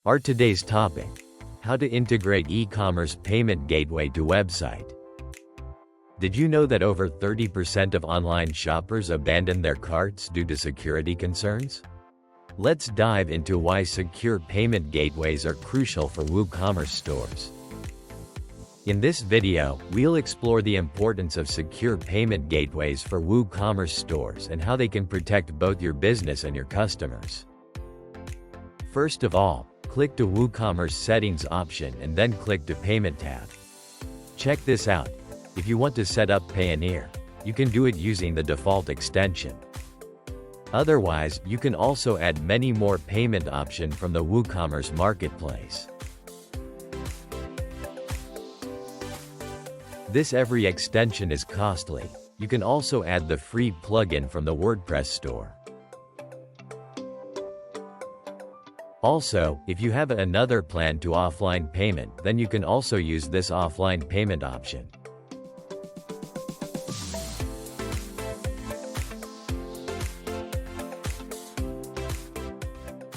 Our today's topic: how to integrate e-commerce payment gateway to website. Did you know that over 30% of online shoppers abandon their carts due to security concerns? Let's dive into why secure payment gateways are crucial for WooCommerce stores. In this video, we'll explore the importance of secure payment gateways for WooCommerce stores and how they can protect both your business and your customers. First of all, click to WooCommerce Settings option and then click to Payment tab. Check this out. If you want to set up Payoneer, you can do it using the default extension. Otherwise, you can also add many more payment options from the WooCommerce marketplace. This every extension is costly. You can also add the free plugin from the WordPress store. Also, if you have another plan to offline payment, then you can also use this offline payment option.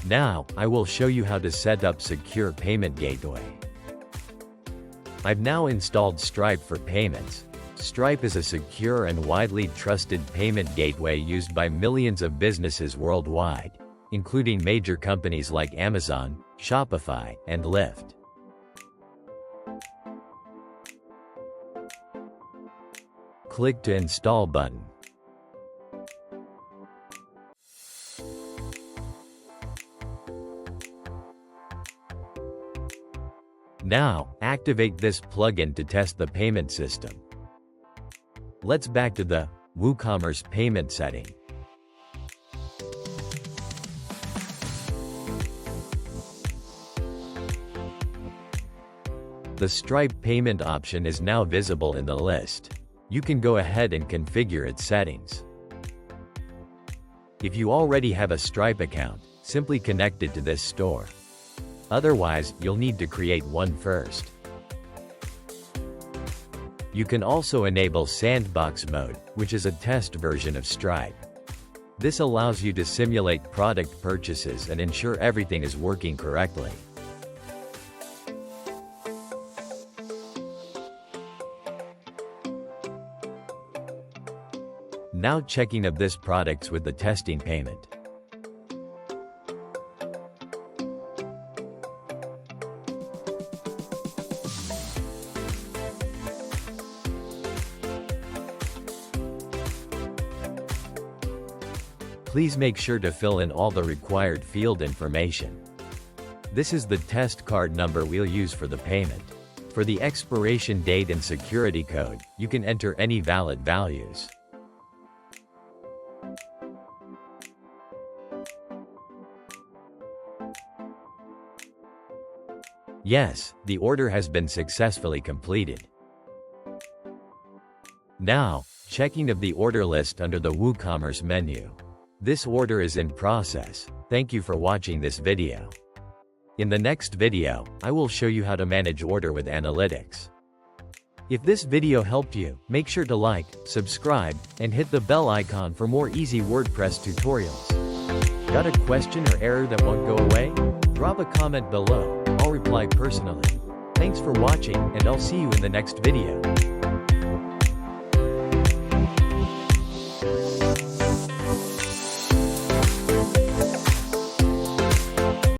Now, I will show you how to set up secure payment gateway. I've now installed Stripe for payments. Stripe is a secure and widely trusted payment gateway used by millions of businesses worldwide, including major companies like Amazon, Shopify, and Lyft. Click to Install button. Now, activate this plugin to test the payment system. Let's back to the WooCommerce payment setting. The Stripe payment option is now visible in the list. You can go ahead and configure its settings. If you already have a Stripe account, simply connect it to this store. Otherwise, you'll need to create one first. You can also enable Sandbox mode, which is a test version of Stripe. This allows you to simulate product purchases and ensure everything is working correctly. Now checking of this products with the testing payment. Please make sure to fill in all the required field information. This is the test card number we'll use for the payment. For the expiration date and security code, you can enter any valid values. Yes, the order has been successfully completed. Now, checking of the order list under the WooCommerce menu. This order is in process. Thank you for watching this video. In the next video, I will show you how to manage order with analytics. If this video helped you, make sure to like, subscribe, and hit the bell icon for more easy WordPress tutorials. Got a question or error that won't go away? Drop a comment below. I'll reply personally. Thanks for watching, and I'll see you in the next video.